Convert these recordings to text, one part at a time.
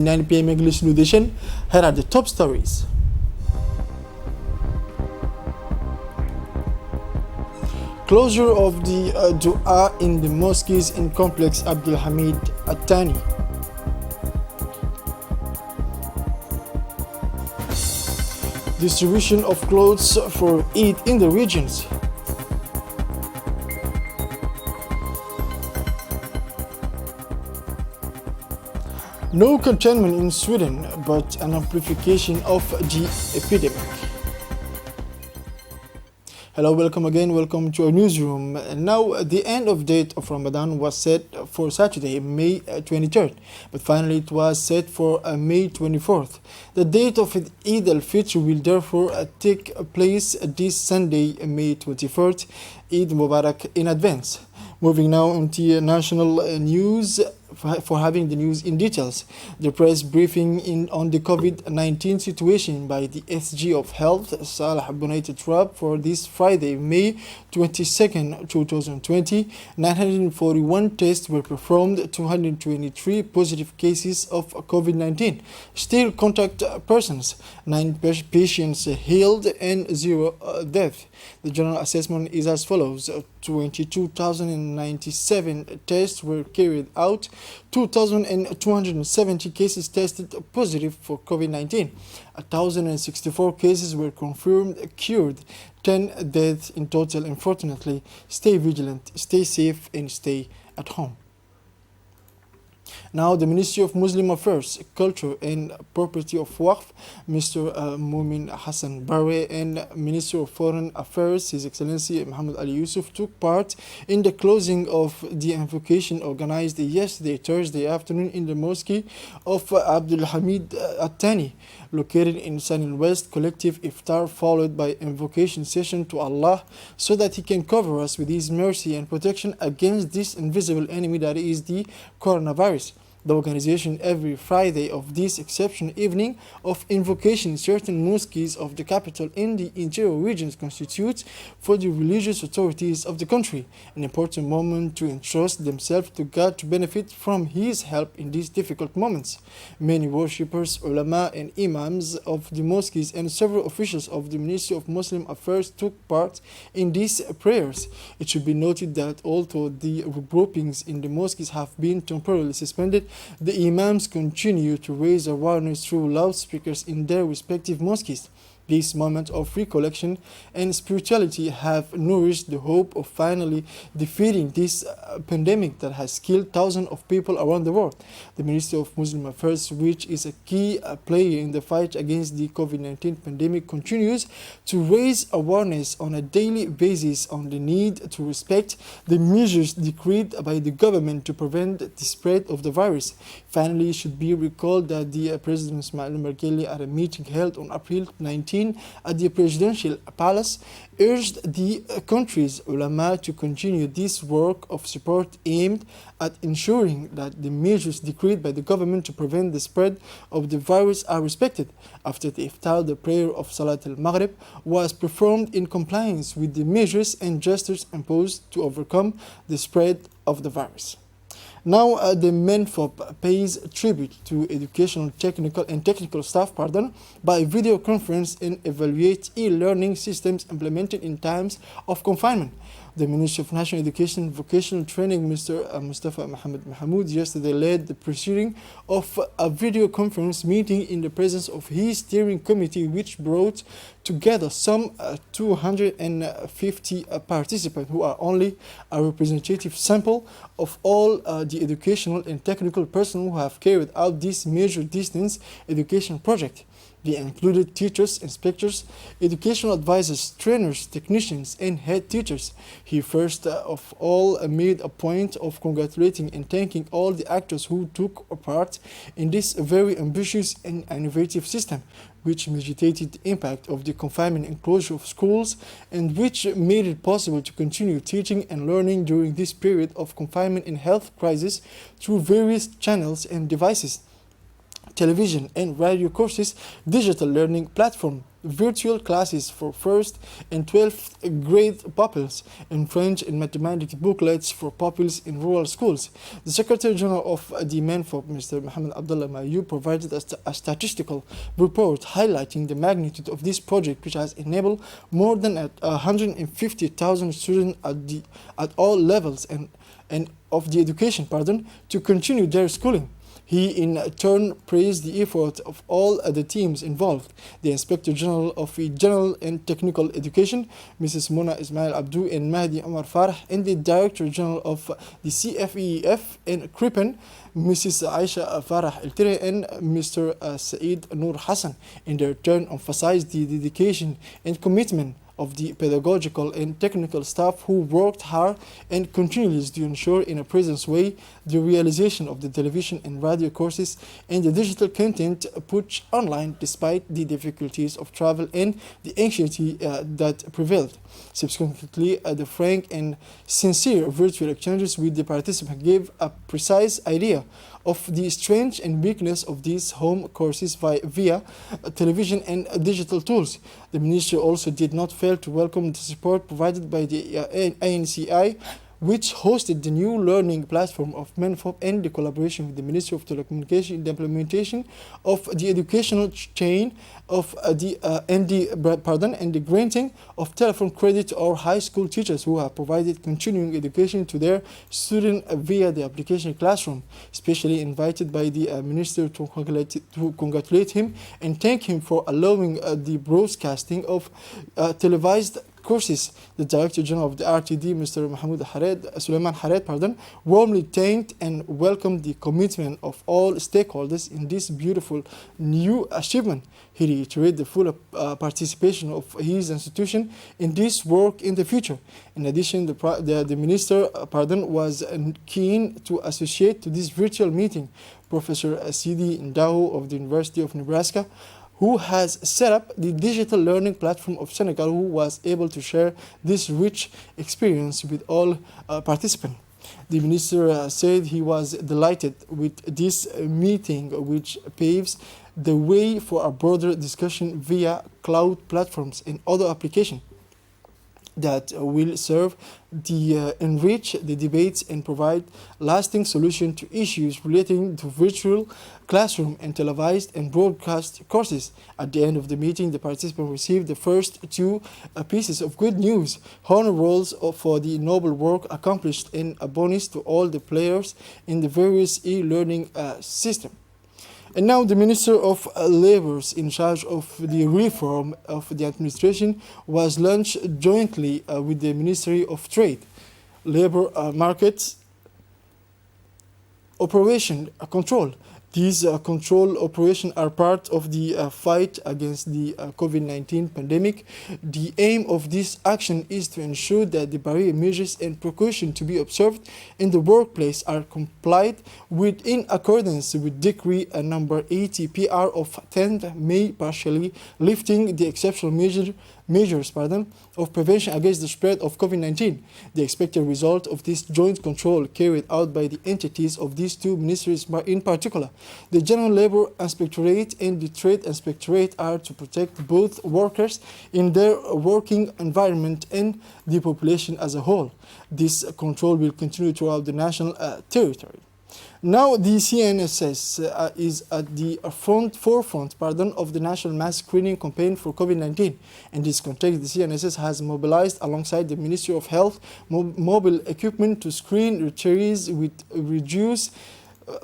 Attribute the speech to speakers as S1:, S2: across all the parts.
S1: 9 p.m. English New Edition. Here are the top stories. Closure of the dua in the mosques in complex Abdul Hamid Attani. Distribution of clothes for Eid in the regions. No containment in Sweden, but an amplification of the epidemic. Hello, welcome again, welcome to our newsroom. Now, the end of date of Ramadan was set for Saturday, May 23rd, but finally it was set for May 24th. The date of Eid al-Fitr will therefore take place this Sunday, May 24th. Eid Mubarak in advance. Moving now into national news. For having the news in details, the press briefing on the COVID-19 situation by the SG of Health, Salah Bunaita Trab, for this Friday, May 22nd, 2020. 941 tests were performed, 223 positive cases of COVID-19. Still contact persons, 9 patients healed and 0 deaths. The general assessment is as follows. 22,097 tests were carried out. 2,270 cases tested positive for COVID-19. 1,064 cases were confirmed cured. 10 deaths in total. Unfortunately, stay vigilant, stay safe, and stay at home. Now, the Ministry of Muslim Affairs, Culture and Property of Waqf, Mr. Mumin Hassan Barre, and Minister of Foreign Affairs, His Excellency Muhammad Ali Yusuf, took part in the closing of the invocation organized yesterday, Thursday afternoon, in the mosque of Abdul Hamid Attani, located in Sunny West. Collective iftar followed by invocation session to Allah so that He can cover us with His mercy and protection against this invisible enemy that is the coronavirus. The organization every Friday of this exceptional evening of invocation in certain mosques of the capital in the interior regions constitutes for the religious authorities of the country an important moment to entrust themselves to God to benefit from His help in these difficult moments. Many worshippers, ulama and imams of the mosques and several officials of the Ministry of Muslim Affairs took part in these prayers. It should be noted that although the groupings in the mosques have been temporarily suspended, the imams continue to raise awareness through loudspeakers in their respective mosques. These moments of recollection and spirituality have nourished the hope of finally defeating this pandemic that has killed thousands of people around the world. The Ministry of Muslim Affairs, which is a key player in the fight against the COVID-19 pandemic, continues to raise awareness on a daily basis on the need to respect the measures decreed by the government to prevent the spread of the virus. Finally, it should be recalled that the President Ismail Merkelli, at a meeting held on April 19 at the presidential palace, urged the country's ulama to continue this work of support aimed at ensuring that the measures decreed by the government to prevent the spread of the virus are respected. After the iftar, the prayer of Salat al-Maghrib was performed in compliance with the measures and gestures imposed to overcome the spread of the virus. Now, the MENFOP pays tribute to educational technical staff by video conference and evaluate e-learning systems implemented in times of confinement. The Ministry of National Education and Vocational Training, Mr. Mustafa Mohammed Mahmoud, yesterday led the proceeding of a video conference meeting in the presence of his steering committee, which brought together some 250 participants, who are only a representative sample of all the educational and technical personnel who have carried out this major distance education project. They included teachers, inspectors, educational advisors, trainers, technicians, and head teachers. He first of all made a point of congratulating and thanking all the actors who took part in this very ambitious and innovative system, which mitigated the impact of the confinement and closure of schools, and which made it possible to continue teaching and learning during this period of confinement and health crisis through various channels and devices. television and radio courses, digital learning platform, virtual classes for first and 12th grade pupils, in French and mathematics booklets for pupils in rural schools. The Secretary General of the MANFOP, Mr. Mohammed Abdullah Mayoub, provided a statistical report highlighting the magnitude of this project, which has enabled more than 150,000 students at all levels and of the education, to continue their schooling. He in turn praised the effort of all the teams involved, the Inspector General of General and Technical Education, Mrs. Mona Ismail Abdou and Mahdi Omar Farah, and the Director General of the CFEF in Krippen, Mrs. Aisha Farah El Tire and Mr. Saeed Noor Hassan, in their turn emphasized the dedication and commitment of the pedagogical and technical staff who worked hard and continues to ensure in a present way the realization of the television and radio courses and the digital content put online despite the difficulties of travel and the anxiety that prevailed. Subsequently, the frank and sincere virtual exchanges with the participants gave a precise idea of the strength and weakness of these home courses via television and digital tools. The Ministry also did not fail to welcome the support provided by the ANCI, which hosted the new learning platform of MENFOP and the collaboration with the Ministry of Telecommunication in the implementation of the educational chain of and the granting of telephone credit to our high school teachers who have provided continuing education to their students via the application classroom. Especially invited by the Minister to congratulate him and thank him for allowing the broadcasting of televised courses. The Director General of the RTD, Mr. Suleiman Hared, warmly thanked and welcomed the commitment of all stakeholders in this beautiful new achievement. He reiterated the full participation of his institution in this work in the future. In addition, the Minister was keen to associate to this virtual meeting Professor Sidi Ndaho of the University of Nebraska, who has set up the digital learning platform of Senegal, who was able to share this rich experience with all participants. The minister said he was delighted with this meeting, which paves the way for a broader discussion via cloud platforms and other applications that will serve to enrich the debates and provide lasting solutions to issues relating to virtual classroom and televised and broadcast courses. At the end of the meeting, the participants received the first two pieces of good news, honor rolls for the noble work accomplished, and a bonus to all the players in the various e-learning systems. And now the Minister of Labor in charge of the reform of the administration was launched jointly with the Ministry of Trade, Labor Markets Operation Control. These control operations are part of the fight against the COVID-19 pandemic. The aim of this action is to ensure that the barrier measures and precautions to be observed in the workplace are complied with in accordance with Decree number 80 PR of 10th May, partially lifting the exceptional measures of prevention against the spread of COVID-19. The expected result of this joint control carried out by the entities of these two ministries in particular, the General Labor Inspectorate and the Trade Inspectorate, are to protect both workers in their working environment and the population as a whole. This control will continue throughout the national territory. Now, the CNSS is at the forefront of the national mass screening campaign for COVID-19. In this context, the CNSS has mobilized alongside the Ministry of Health mobile equipment to screen retirees with reduced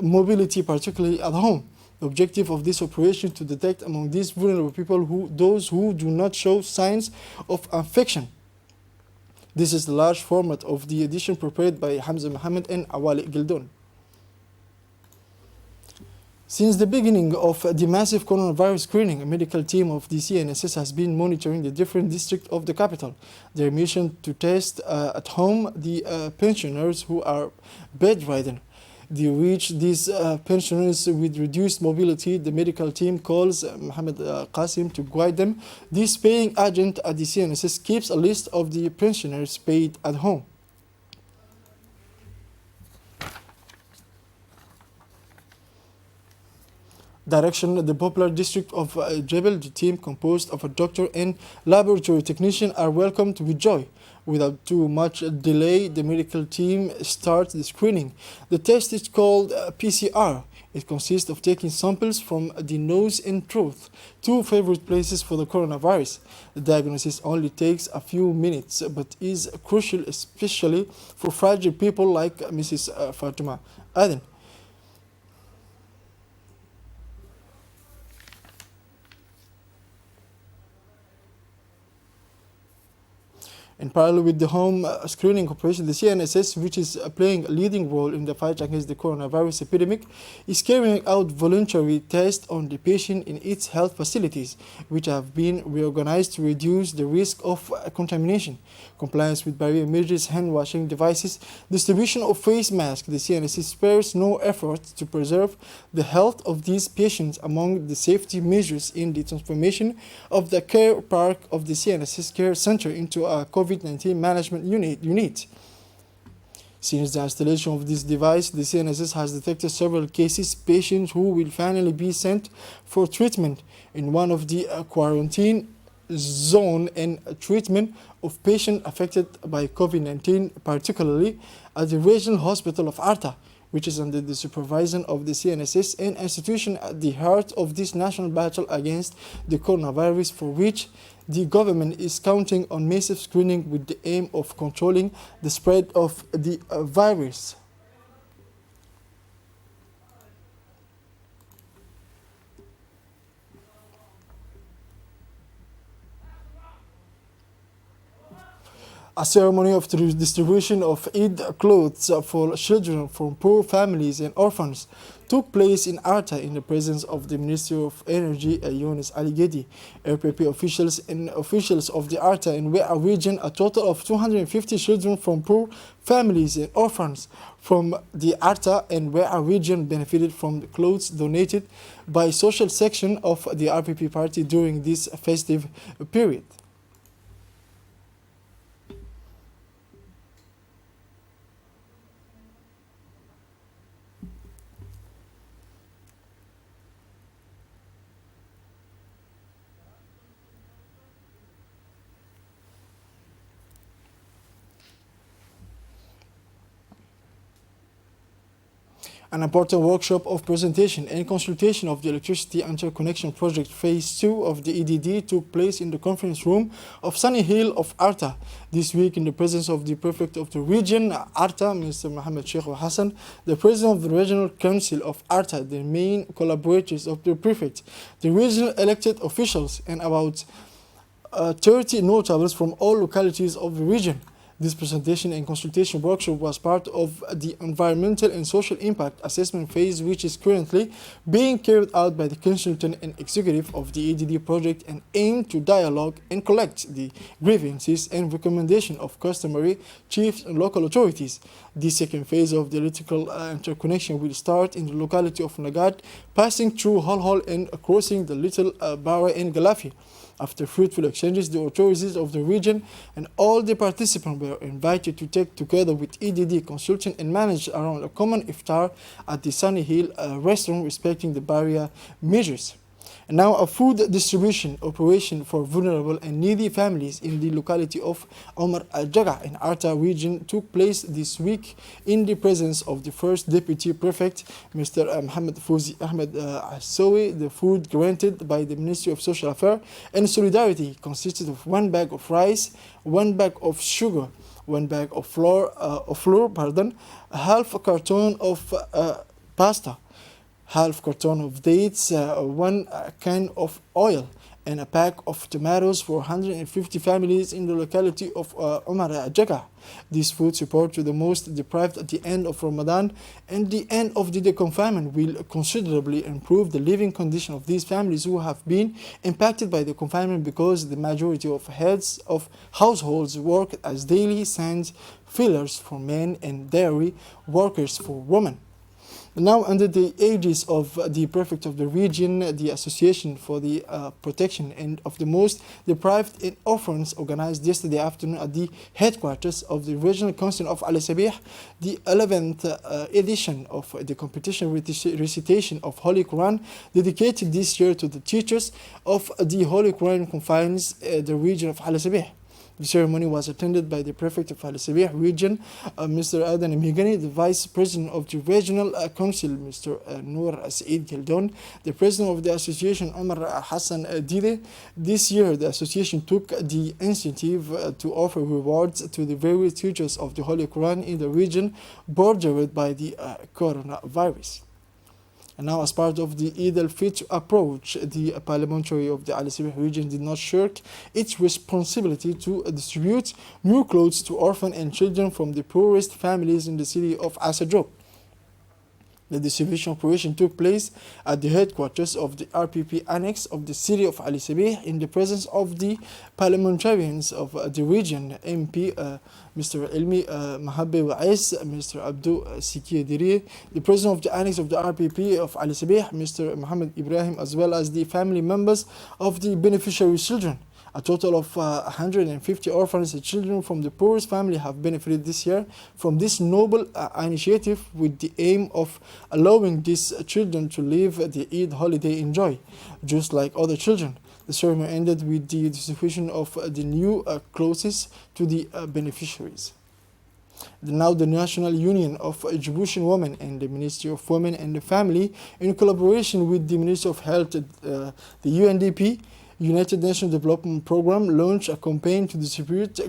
S1: mobility, particularly at home. The objective of this operation is to detect among these vulnerable people those who do not show signs of infection. This is the large format of the edition prepared by Hamza Mohammed and Awali Gildon. Since the beginning of the massive coronavirus screening, a medical team of the CNSS has been monitoring the different districts of the capital. Their mission to test at home the pensioners who are bedridden. To reach these pensioners with reduced mobility, the medical team calls Mohammed Qasim to guide them. This paying agent at the CNSS keeps a list of the pensioners paid at home. direction, the popular district of Jebel. The team, composed of a doctor and laboratory technician, are welcomed with joy. Without too much delay, the medical team starts the screening. The test is called PCR. It consists of taking samples from the nose and throat, two favorite places for the coronavirus. The diagnosis only takes a few minutes, but is crucial, especially for fragile people like Mrs. Fatima Aden. In parallel with the home screening operation, the CNSS, which is playing a leading role in the fight against the coronavirus epidemic, is carrying out voluntary tests on the patient in its health facilities, which have been reorganized to reduce the risk of contamination. Compliance with barrier measures, hand washing devices, distribution of face masks, the CNSS spares no effort to preserve the health of these patients. Among the safety measures in the transformation of the care park of the CNSS Care Center into a COVID-19 management unit. Since the installation of this device, the CNSS has detected several cases, patients who will finally be sent for treatment in one of the quarantine zone and treatment of patients affected by COVID-19, particularly at the Regional Hospital of Arta, which is under the supervision of the CNSS, an institution at the heart of this national battle against the coronavirus, for which the government is counting on massive screening with the aim of controlling the spread of the virus. A ceremony of the distribution of Eid clothes for children from poor families and orphans took place in Arta in the presence of the Minister of Energy, Yunus Ali Gedi, RPP officials and officials of the Arta and Wea region. A total of 250 children from poor families and orphans from the Arta and Wea region benefited from the clothes donated by social section of the RPP party during this festive period. An important workshop of presentation and consultation of the Electricity Interconnection Project Phase 2 of the EDD took place in the conference room of Sunny Hill of Arta this week in the presence of the Prefect of the region, Arta, Mr. Mohammed Sheikh Hassan, the President of the Regional Council of Arta, the main collaborators of the Prefect, the regional elected officials, and about 30 notables from all localities of the region. This presentation and consultation workshop was part of the environmental and social impact assessment phase, which is currently being carried out by the consultant and executive of the EDD project and aimed to dialogue and collect the grievances and recommendations of customary chiefs and local authorities. The second phase of the electrical interconnection will start in the locality of Nagat, passing through Hol and crossing the Little Bara and Galafi. After fruitful exchanges, the authorities of the region and all the participants were invited to take together with EDD consultant and manage around a common iftar at the Sunny Hill restaurant, respecting the barrier measures. And now a food distribution operation for vulnerable and needy families in the locality of Omar Al-Jaga in Arta region took place this week in the presence of the first Deputy Prefect, Mr. Mohammed Fouzi Ahmed Assowi. The food granted by the Ministry of Social Affairs and Solidarity consisted of 1 bag of rice, 1 bag of sugar, 1 bag of flour, half a carton of pasta, half carton of dates, 1 can of oil, and a pack of tomatoes for 150 families in the locality of Omar Jaga. This food support to the most deprived at the end of Ramadan and the end of the confinement will considerably improve the living condition of these families who have been impacted by the confinement, because the majority of heads of households work as daily sand fillers for men and dairy workers for women. Now, under the aegis of the prefect of the region, the Association for the Protection and of the Most Deprived and Orphans organized yesterday afternoon at the headquarters of the Regional Council of Al Sabih the 11th edition of the competition recitation of Holy Quran, dedicated this year to the teachers of the Holy Quran confines the region of Al Sabih. The ceremony was attended by the prefect of Al Sabih region, Mr. Adan Migani, the vice president of the regional council, Mr. Noor Saeed Gildon, the president of the association, Omar Hassan Dide. This year, the association took the initiative to offer rewards to the various teachers of the Holy Quran in the region bordered by the coronavirus. And now, as part of the Eid al-Fitr approach, the parliamentary of the Al Sabih region did not shirk its responsibility to distribute new clothes to orphans and children from the poorest families in the city of Asadrop. The distribution operation took place at the headquarters of the RPP annex of the city of Al Sabih in the presence of the parliamentarians of the region, MP Mr. Ilmi Mahabbe Wa'is, Mr. Abdou Siki Diri, the president of the annex of the RPP of Al Sabih, Mr. Muhammad Ibrahim, as well as the family members of the beneficiary children. A total of 150 orphans and children from the poorest family have benefited this year from this noble initiative, with the aim of allowing these children to live the Eid holiday in joy, just like other children. The ceremony ended with the distribution of the new clothes to the beneficiaries. Now, the National Union of Egyptian Women and the Ministry of Women and the Family, in collaboration with the Ministry of Health, the UNDP, United Nations Development Program, launched a campaign to distribute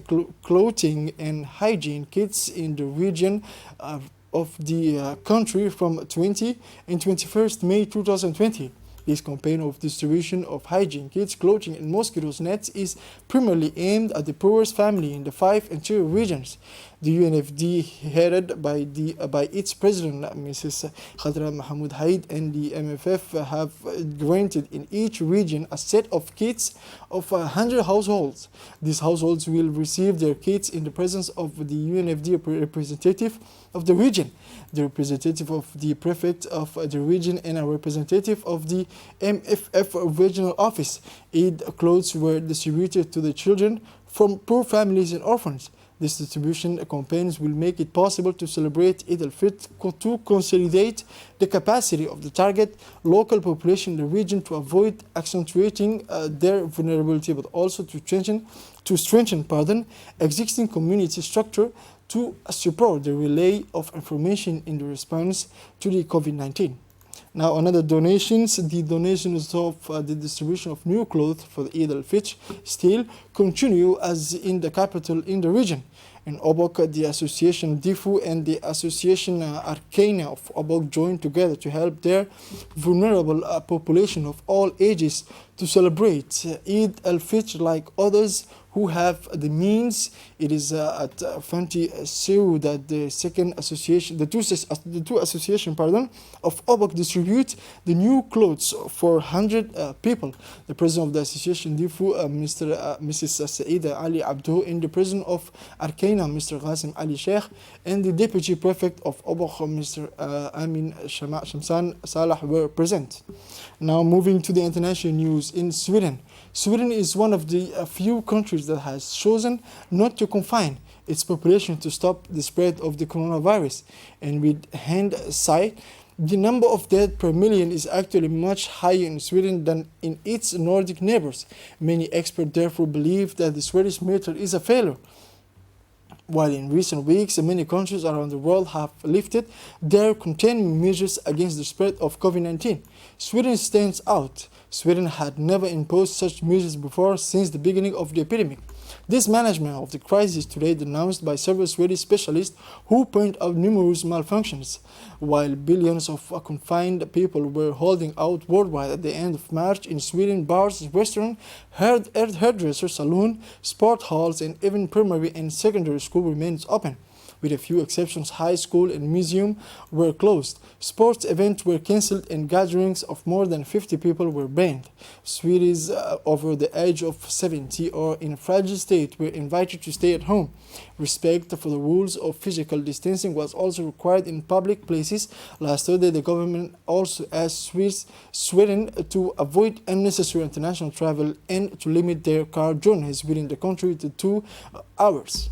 S1: clothing and hygiene kits in the region of the country from 20 and 21st May 2020. This campaign of distribution of hygiene kits, clothing and mosquito nets is primarily aimed at the poorest family in the 5 interior regions. The UNFD, headed by its president, Mrs. Khadra Mahmoud Haid, and the MFF have granted in each region a set of kits of 100 households. These households will receive their kits in the presence of the UNFD representative of the region, the representative of the prefect of the region, and a representative of the MFF regional office. Eid clothes were distributed to the children from poor families and orphans. This distribution campaigns will make it possible to celebrate Eid al-Fitr to consolidate the capacity of the target local population in the region to avoid accentuating their vulnerability, but also to strengthen existing community structure to support the relay of information in the response to the COVID-19. Now, another donations, the donations of the distribution of new clothes for the Eid al-Fitr still continue as in the capital in the region. In Obok, the Association Difu and the Association Arcana of Obok joined together to help their vulnerable population of all ages to celebrate Eid al-Fitr like others who have the means. It is at Fanti Sew that the two association of Obok distribute the new clothes for 100 people. The president of the association Difu, Mrs. Saida Ali Abdu, and the president of Arcana, Mr. Qasim Ali Sheikh, and the deputy prefect of Obok, Mr. Amin Shamsan Salah, were present. Now, moving to the international news in Sweden. Sweden is one of the few countries that has chosen not to confine its population to stop the spread of the coronavirus. And with hindsight, the number of deaths per million is actually much higher in Sweden than in its Nordic neighbors. Many experts therefore believe that the Swedish method is a failure. While in recent weeks, many countries around the world have lifted their containment measures against the spread of COVID-19, Sweden stands out. Sweden had never imposed such measures before since the beginning of the epidemic. This management of the crisis today denounced by several Swedish specialists who point out numerous malfunctions. While billions of confined people were holding out worldwide at the end of March, in Sweden, bars, restaurants, hairdressers, saloons, sport halls, and even primary and secondary school remains open. With a few exceptions, high school and museum were closed. Sports events were cancelled and gatherings of more than 50 people were banned. Sweeties over the age of 70 or in fragile state were invited to stay at home. Respect for the rules of physical distancing was also required in public places. Last Thursday, the government also asked Sweden to avoid unnecessary international travel and to limit their car journeys within the country to 2 hours.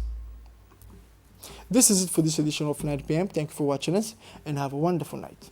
S1: This is it for this edition of 9 p.m. Thank you for watching us and have a wonderful night.